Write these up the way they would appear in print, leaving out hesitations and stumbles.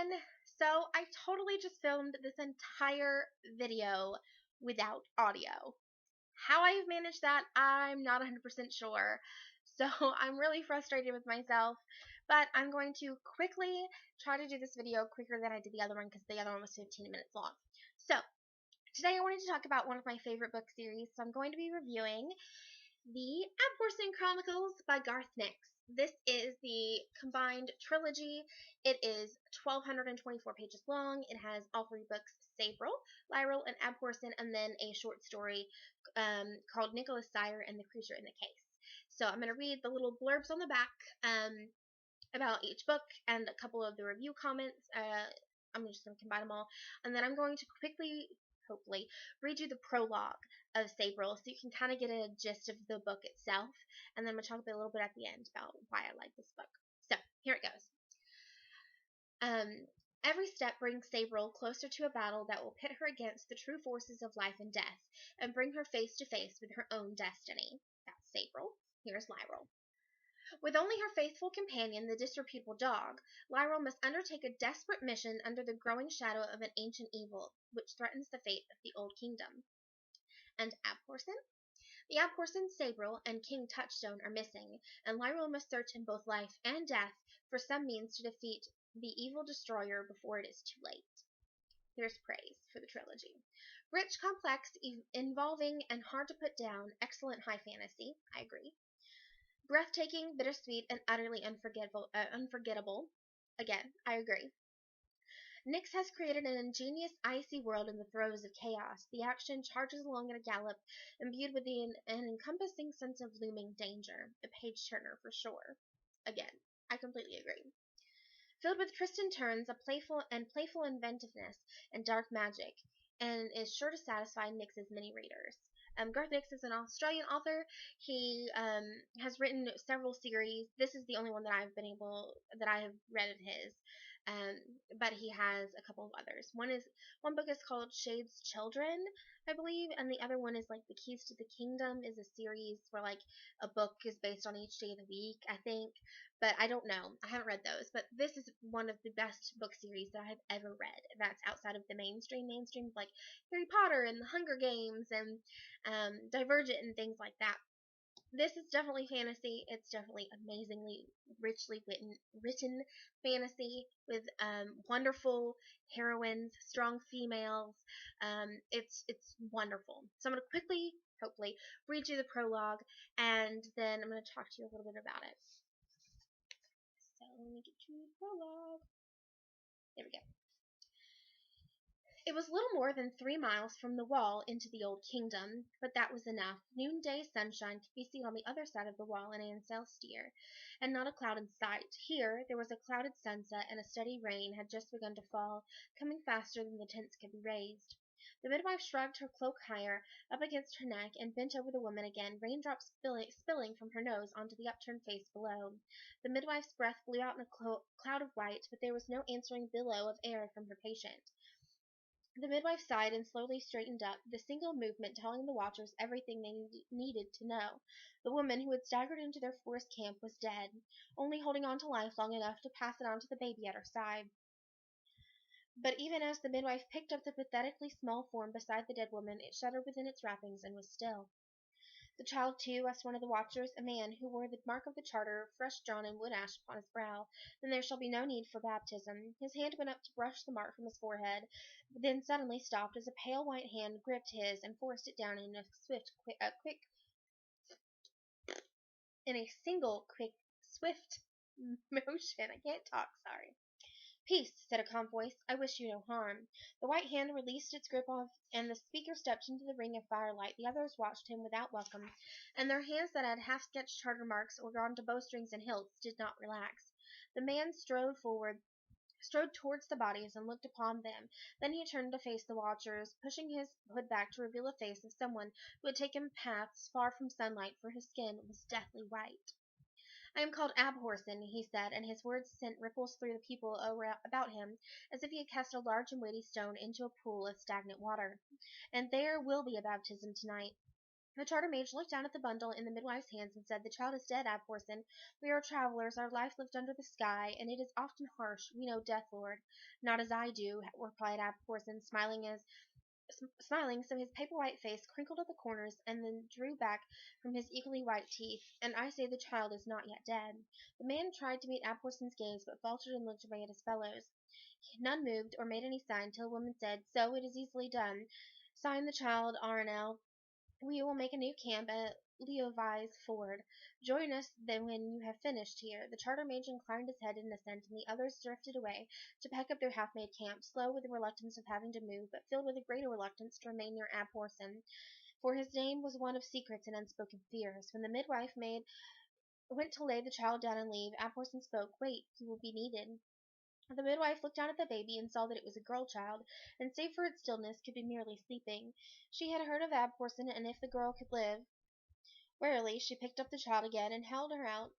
everyone. So I totally just filmed this entire video without audio. How I've managed that, I'm not 100% sure. So I'm really frustrated with myself, but I'm going to quickly try to do this video quicker than I did the other one because the other one was 15 minutes long. So today I wanted to talk about one of my favorite book series. So I'm going to be reviewing the Abhorsen Chronicles by Garth Nix. This is the combined trilogy. It is 1,224 pages long. It has all three books, Sabriel, Lireal, and Abhorsen, and then a short story called Nicholas Sire and the Creature in the Case. So I'm going to read the little blurbs on the back about each book and a couple of the review comments. I'm just going to combine them all. And then I'm going to quickly, hopefully, read you the prologue of Sabriel so you can kind of get a gist of the book itself. And then I'm going to talk a little bit at the end about why I like this book. So, here it goes. Every step brings Sabriel closer to a battle that will pit her against the true forces of life and death and bring her face to face with her own destiny. That's Sabriel. Here's Lireal. With only her faithful companion, the disreputable dog, Lireal must undertake a desperate mission under the growing shadow of an ancient evil, which threatens the fate of the Old Kingdom. And Abhorsen? The Abhorsen, Sabriel, and King Touchstone are missing, and Lireal must search in both life and death for some means to defeat the evil destroyer before it is too late. Here's praise for the trilogy. Rich, complex, involving, and hard to put down, excellent high fantasy. I agree. Breathtaking, bittersweet, and utterly unforgettable. Again, I agree. Nix has created an ingenious, icy world in the throes of chaos. The action charges along at a gallop, imbued with an encompassing sense of looming danger. A page-turner for sure. Again, I completely agree. Filled with twists and turns, a playful inventiveness, and dark magic, and is sure to satisfy Nix's many readers. Garth Nix is an Australian author. He has written several series. This is the only one that I have read of his. But he has a couple of others. One book is called Shade's Children, I believe, and the other one is like The Keys to the Kingdom is a series where like a book is based on each day of the week, I think. But I don't know. I haven't read those. But this is one of the best book series that I have ever read. That's outside of the mainstream like Harry Potter and The Hunger Games and Divergent and things like that. This is definitely fantasy. It's definitely amazingly richly written fantasy with wonderful heroines, strong females. It's wonderful. So I'm going to quickly, hopefully, read you the prologue, and then I'm going to talk to you a little bit about it. So let me get you the prologue. There we go. It was little more than 3 miles from the wall into the Old Kingdom, but that was enough. Noonday sunshine could be seen on the other side of the wall in Ancelstier, and not a cloud in sight. Here there was a clouded sunset, and a steady rain had just begun to fall, coming faster than the tents could be raised. The midwife shrugged her cloak higher, up against her neck, and bent over the woman again, raindrops spilling from her nose onto the upturned face below. The midwife's breath blew out in a cloud of white, but there was no answering billow of air from her patient. The midwife sighed and slowly straightened up, the single movement telling the watchers everything they needed to know. The woman who had staggered into their forest camp was dead, only holding on to life long enough to pass it on to the baby at her side. But even as the midwife picked up the pathetically small form beside the dead woman, it shuddered within its wrappings and was still. The child, too, asked one of the watchers, a man who wore the mark of the charter, fresh drawn in wood ash upon his brow. Then there shall be no need for baptism. His hand went up to brush the mark from his forehead, then suddenly stopped as a pale white hand gripped his and forced it down in a single quick, swift motion. I can't talk, sorry. Peace, said a calm voice. I wish you no harm. The white hand released its grip off, and the speaker stepped into the ring of firelight. The others watched him without welcome, and their hands that had half-sketched charter marks or gone to bowstrings and hilts did not relax. The man strode towards the bodies and looked upon them. Then he turned to face the watchers, pushing his hood back to reveal a face of someone who had taken paths far from sunlight, for his skin was deathly white. I am called Abhorsen, he said, and his words sent ripples through the people about him, as if he had cast a large and weighty stone into a pool of stagnant water. And there will be a baptism tonight. The charter mage looked down at the bundle in the midwife's hands and said, "The child is dead, Abhorsen. We are travelers. Our life lived under the sky, and it is often harsh. We know death, Lord." "Not as I do," replied Abhorsen, smiling so his paper-white face crinkled at the corners and then drew back from his equally white teeth. "And I say the child is not yet dead." The man tried to meet Abhorsen's gaze, but faltered and looked away at his fellows. None moved or made any sign till a woman said, "So it is easily done. Sign the child, Aranel. We will make a new camp at Leovi's Ford. Join us then when you have finished here." The charter mage inclined his head in assent, and the others drifted away to pack up their half-made camp, slow with the reluctance of having to move, but filled with a greater reluctance to remain near Abhorsen, for his name was one of secrets and unspoken fears. When the midwife maid went to lay the child down and leave, Abhorsen spoke. "Wait, you will be needed." The midwife looked down at the baby and saw that it was a girl child, and save for its stillness, could be merely sleeping. She had heard of Abhorsen, and if the girl could live. Warily she picked up the child again and held her out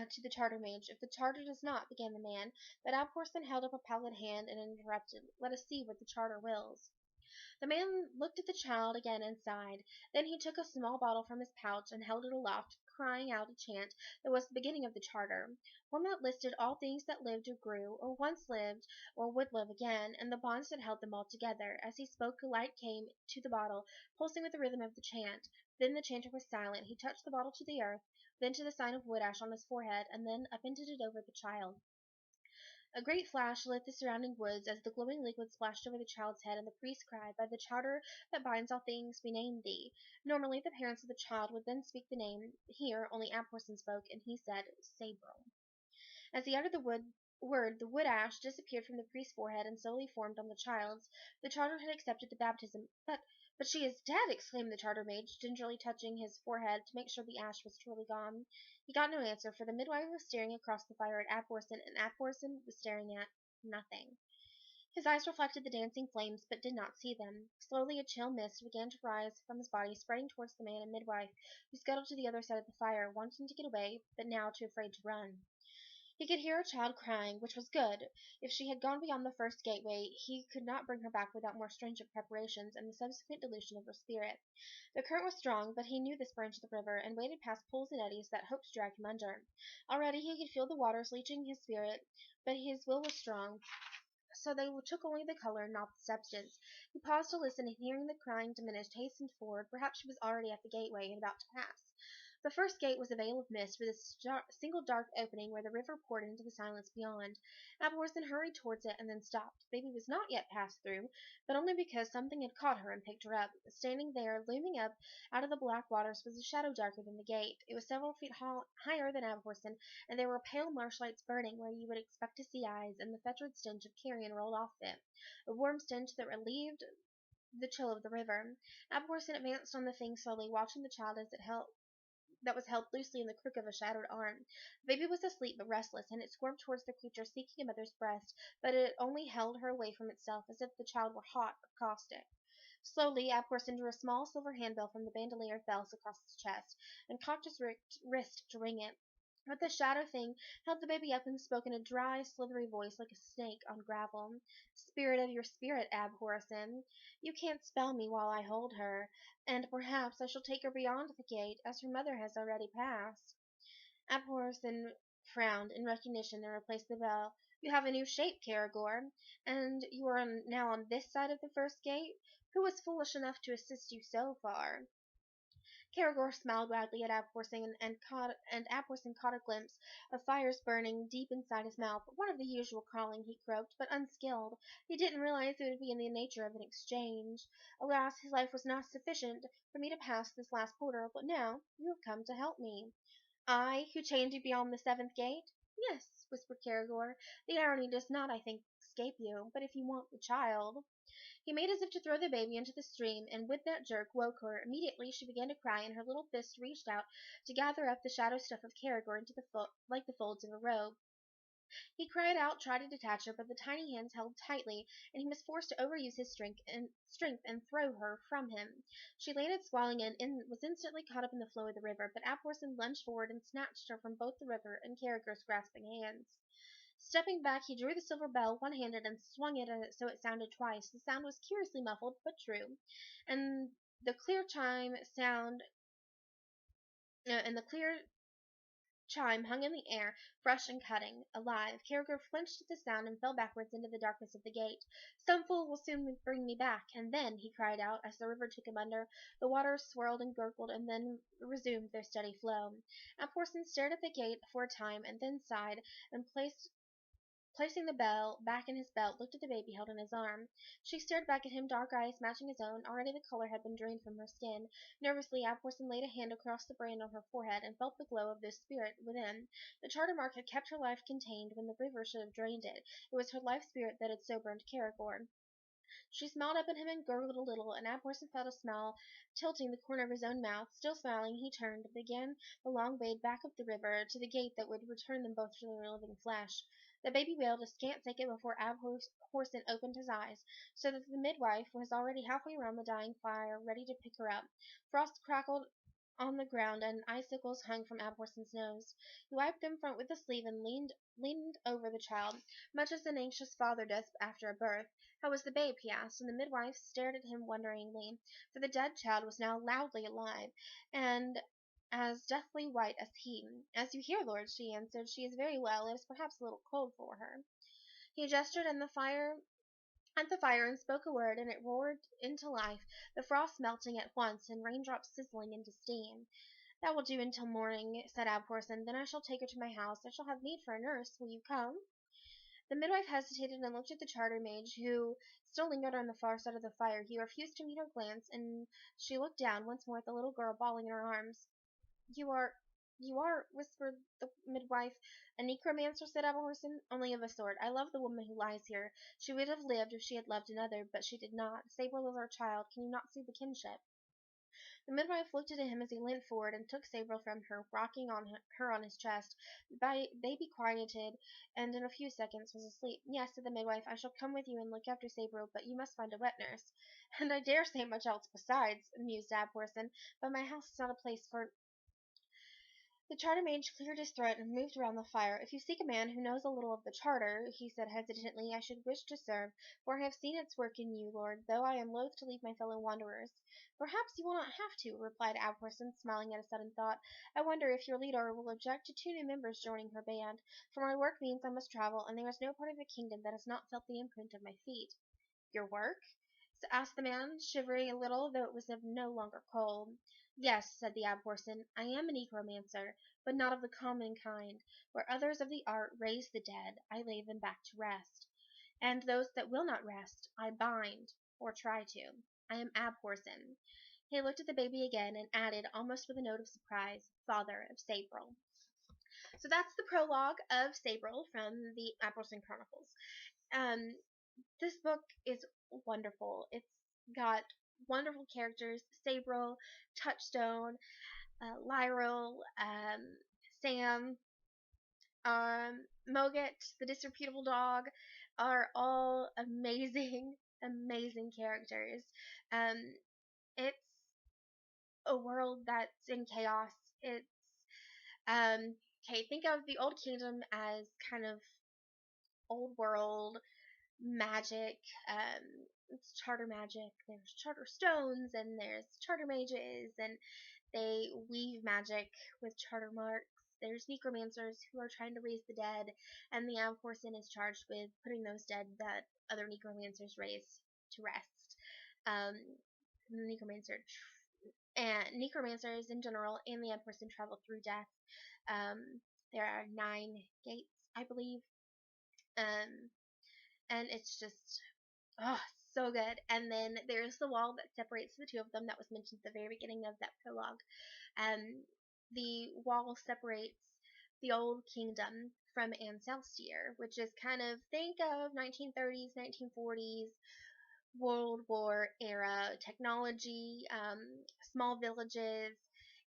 to the charter mage. "If the charter does not," began the man, but Abhorsen held up a pallid hand and interrupted. "Let us see what the charter wills." The man looked at the child again and sighed. Then he took a small bottle from his pouch and held it aloft, crying out a chant that was the beginning of the charter, one that listed all things that lived or grew, or once lived, or would live again, and the bonds that held them all together. As he spoke, a light came to the bottle, pulsing with the rhythm of the chant. Then the chanter was silent. He touched the bottle to the earth, then to the sign of wood ash on his forehead, and then upended it over the child. A great flash lit the surrounding woods as the glowing liquid splashed over the child's head, and the priest cried, "By the charter that binds all things, we name thee." Normally, the parents of the child would then speak the name. Here, only Abhorsen spoke, and he said, "Sabriel." As he uttered the word, the wood ash disappeared from the priest's forehead and slowly formed on the child's. The charter had accepted the baptism. But she is dead!" exclaimed the charter mage, gingerly touching his forehead to make sure the ash was truly gone. He got no answer, for the midwife was staring across the fire at Abhorsen, and Abhorsen was staring at nothing. His eyes reflected the dancing flames, but did not see them. Slowly a chill mist began to rise from his body, spreading towards the man and midwife, who scuttled to the other side of the fire, wanting to get away, but now too afraid to run. He could hear a child crying, which was good. If she had gone beyond the first gateway, he could not bring her back without more stringent preparations and the subsequent dilution of her spirit. The current was strong, but he knew this branch of the river, and waded past pools and eddies that hoped to drag him under. Already he could feel the waters leaching his spirit, but his will was strong, so they took only the color, not the substance. He paused to listen, and hearing the crying diminished, hastened forward. Perhaps she was already at the gateway and about to pass. The first gate was a veil of mist, with a single dark opening where the river poured into the silence beyond. Abhorsen hurried towards it and then stopped. The baby was not yet passed through, but only because something had caught her and picked her up. Standing there, looming up out of the black waters, was a shadow darker than the gate. It was several feet higher than Abhorsen, and there were pale marshlights burning where you would expect to see eyes, and the fetid stench of carrion rolled off it, a warm stench that relieved the chill of the river. Abhorsen advanced on the thing slowly, watching the child as it was held loosely in the crook of a shattered arm. The baby was asleep but restless, and it squirmed towards the creature, seeking a mother's breast, but it only held her away from itself, as if the child were hot or caustic. Slowly, Abhorsen drew a small silver handbell from the bandolier of bells across his chest, and cocked his wrist to ring it. But the shadow thing held the baby up and spoke in a dry, slithery voice like a snake on gravel. "Spirit of your spirit, Abhorsen, you can't spell me while I hold her, and perhaps I shall take her beyond the gate, as her mother has already passed." Abhorsen frowned in recognition and replaced the bell. "You have a new shape, Caragor, and you are now on this side of the first gate? Who was foolish enough to assist you so far?" Caragor smiled widely at Abhorsen, and Abhorsen caught a glimpse of fires burning deep inside his mouth. "One of the usual calling," he croaked, "but unskilled. He didn't realize it would be in the nature of an exchange. Alas, his life was not sufficient for me to pass this last portal, but now you have come to help me." "I, who chained you beyond the seventh gate?" "Yes," whispered Caragor. "The irony does not, I think, escape you. But if you want the child—" He made as if to throw the baby into the stream, and with that jerk woke her. Immediately she began to cry, and her little fists reached out to gather up the shadow stuff of Caragor into like the folds of a robe. He cried out, tried to detach her, but the tiny hands held tightly, and he was forced to overuse his strength and throw her from him. She landed squalling and was instantly caught up in the flow of the river, but Abhorsen lunged forward and snatched her from both the river and Caragor's grasping hands. Stepping back, he drew the silver bell one-handed and swung it so it sounded twice. The sound was curiously muffled, but true, and The clear chime sound and the clear chime hung in the air, fresh and cutting, alive. Carragher flinched at the sound and fell backwards into the darkness of the gate. "Some fool will soon bring me back, and then," he cried out, as the river took him under. The waters swirled and gurgled, and then resumed their steady flow. Abhorsen stared at the gate for a time, and then sighed, and placing the bell back in his belt, looked at the baby held in his arm. She stared back at him, dark eyes matching his own. Already the color had been drained from her skin. Nervously, Abhorsen laid a hand across the brand on her forehead and felt the glow of the spirit within. The charter mark had kept her life contained when the river should have drained it. It was her life spirit that had so burned Carragher. She smiled up at him and gurgled a little, and Abhorsen felt a smile tilting the corner of his own mouth. Still smiling, he turned and began the long wade back up the river to the gate that would return them both to their living flesh. The baby wailed a scant second before Abhorsen opened his eyes, so that the midwife was already halfway round the dying fire, ready to pick her up. Frost crackled on the ground, and icicles hung from Abhorsen's nose. He wiped them from with the sleeve and leaned over the child, much as an anxious father does after a birth. "How was the babe?" he asked, and the midwife stared at him wonderingly, for the dead child was now loudly alive, and as deathly white as he. "As you hear, lord," she answered. "She is very well. It is perhaps a little cold for her." He gestured at the fire and spoke a word, and it roared into life, the frost melting at once and raindrops sizzling into steam. "That will do until morning," said Abhorsen. "Then I shall take her to my house. I shall have need for a nurse. Will you come?" The midwife hesitated and looked at the charter mage, who still lingered on the far side of the fire. He refused to meet her glance, and she looked down once more at the little girl bawling in her arms. You are," whispered the midwife. "A necromancer," said Abhorsen. "Only of a sort. I love the woman who lies here. She would have lived if she had loved another, but she did not. Sabriel is our child. Can you not see the kinship?" The midwife looked at him as he leant forward and took Sabriel from her, rocking her on his chest. The baby quieted, and in a few seconds was asleep. "Yes," said the midwife, "I shall come with you and look after Sabriel, but you must find a wet nurse." "And I dare say much else besides," mused Abhorsen, "but my house is not a place for—" The charter mage cleared his throat and moved around the fire. "If you seek a man who knows a little of the charter," he said hesitantly, "I should wish to serve, for I have seen its work in you, lord, though I am loath to leave my fellow wanderers." "Perhaps you will not have to," replied Abhorsen, smiling at a sudden thought. "I wonder if your leader will object to 2 new members joining her band, for my work means I must travel, and there is no part of the kingdom that has not felt the imprint of my feet." "Your work?" asked the man, shivering a little, though it was of no longer cold. "Yes," said the Abhorsen, "I am a necromancer, but not of the common kind. Where others of the art raise the dead, I lay them back to rest. And those that will not rest, I bind, or try to. I am Abhorsen." He looked at the baby again, and added, almost with a note of surprise, "father of Sabriel." So that's the prologue of Sabriel from the Abhorsen Chronicles. Um, this book is wonderful. It's got wonderful characters: Sabriel, Touchstone, Lireal, Sam, Moget, the disreputable dog, are all amazing, amazing characters. Um, it's a world that's in chaos. It's okay. Think of the Old Kingdom as kind of old world magic. It's charter magic. There's charter stones and there's charter mages, and they weave magic with charter marks. There's necromancers who are trying to raise the dead, and the Abhorsen is charged with putting those dead that other necromancers raise to rest. Um, necromancers in general and the Abhorsen travel through death. There are 9 gates, I believe. And it's just, oh, so good. And then there's the wall that separates the two of them that was mentioned at the very beginning of that prologue. The wall separates the Old Kingdom from Ancelstir, which is kind of, think of 1930s, 1940s, World War era technology, small villages.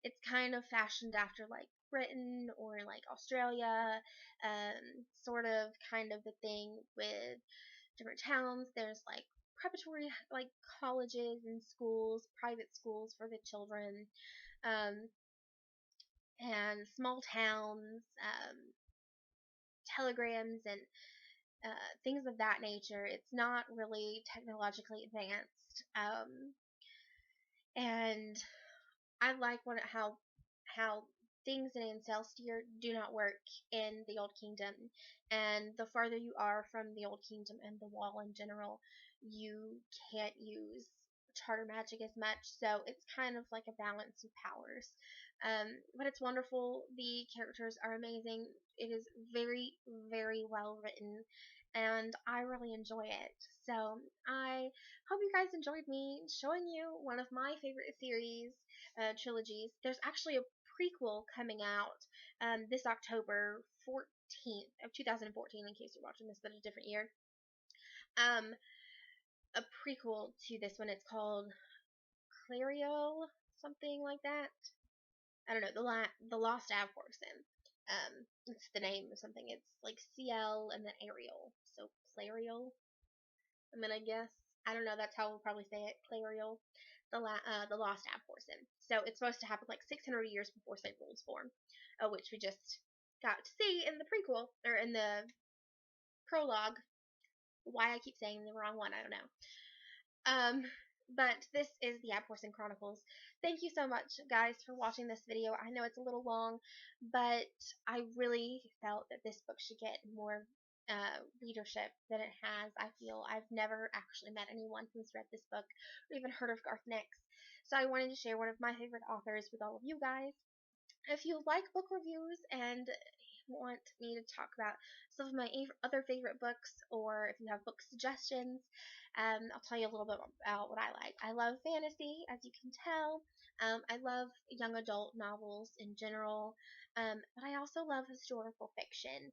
It's kind of fashioned after like Britain or like Australia, sort of kind of the thing with different towns. There's like preparatory like colleges and schools, private schools for the children, and small towns, telegrams and things of that nature. It's not really technologically advanced. And I like how things in Ancestor do not work in the Old Kingdom, and the farther you are from the Old Kingdom and the Wall in general, you can't use charter magic as much, so it's kind of like a balance of powers. But it's wonderful. The characters are amazing. It is very, very well written, and I really enjoy it. So I hope you guys enjoyed me showing you one of my favorite series, trilogies. There's actually a prequel coming out this October 14th of 2014, in case you're watching this but a different year. Um, a prequel to this one. It's called Clariel, something like that. I don't know, the Lost Abhorsen. It's the name of something. It's like CL and then Ariel, so Clariel. I'm gonna guess. I don't know. That's how we'll probably say it. Clariel, the Lost Abhorsen. So it's supposed to happen like 600 years before Sabriel was born, which we just got to see in the prequel or in the prologue. Why I keep saying the wrong one, I don't know. But this is the Abhorsen Chronicles. Thank you so much, guys, for watching this video. I know it's a little long, but I really felt that this book should get more readership than it has. I feel I've never actually met anyone who's read this book or even heard of Garth Nix. So I wanted to share one of my favorite authors with all of you guys. If you like book reviews and want me to talk about some of my other favorite books, or if you have book suggestions, I'll tell you a little bit about what I like. I love fantasy, as you can tell. I love young adult novels in general, but I also love historical fiction.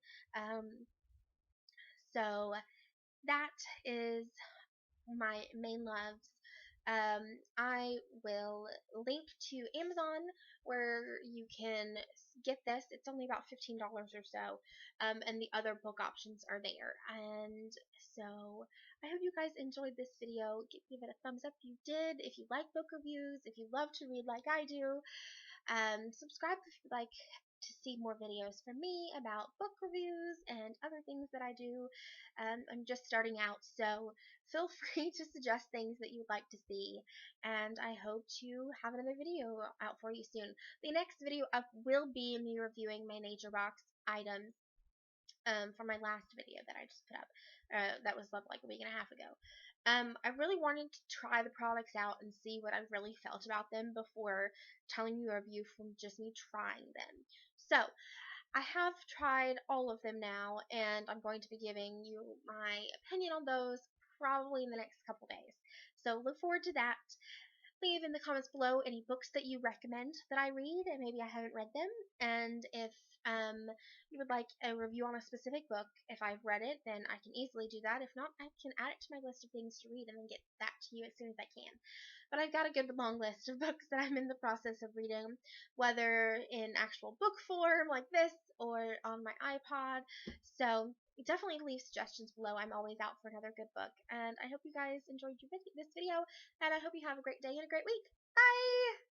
So that is my main loves. I will link to Amazon where you can get this. It's only about $15 or so, and the other book options are there. And so I hope you guys enjoyed this video. Give it a thumbs up if you did. If you like book reviews, if you love to read like I do, subscribe if you'd like to see more videos from me about book reviews and other things that I do. I'm just starting out, so feel free to suggest things that you'd like to see, and I hope to have another video out for you soon. The next video up will be me reviewing my nature box items from my last video that I just put up. That was like a week and a half ago. I really wanted to try the products out and see what I really felt about them before telling you a review from just me trying them. So, I have tried all of them now, and I'm going to be giving you my opinion on those probably in the next couple days. So, look forward to that. Leave in the comments below any books that you recommend that I read, and maybe I haven't read them. And if you would like a review on a specific book, if I've read it, then I can easily do that. If not, I can add it to my list of things to read and then get that to you as soon as I can. But I've got a good long list of books that I'm in the process of reading, whether in actual book form like this or on my iPod. So definitely leave suggestions below. I'm always out for another good book. And I hope you guys enjoyed this video, and I hope you have a great day and a great week. Bye!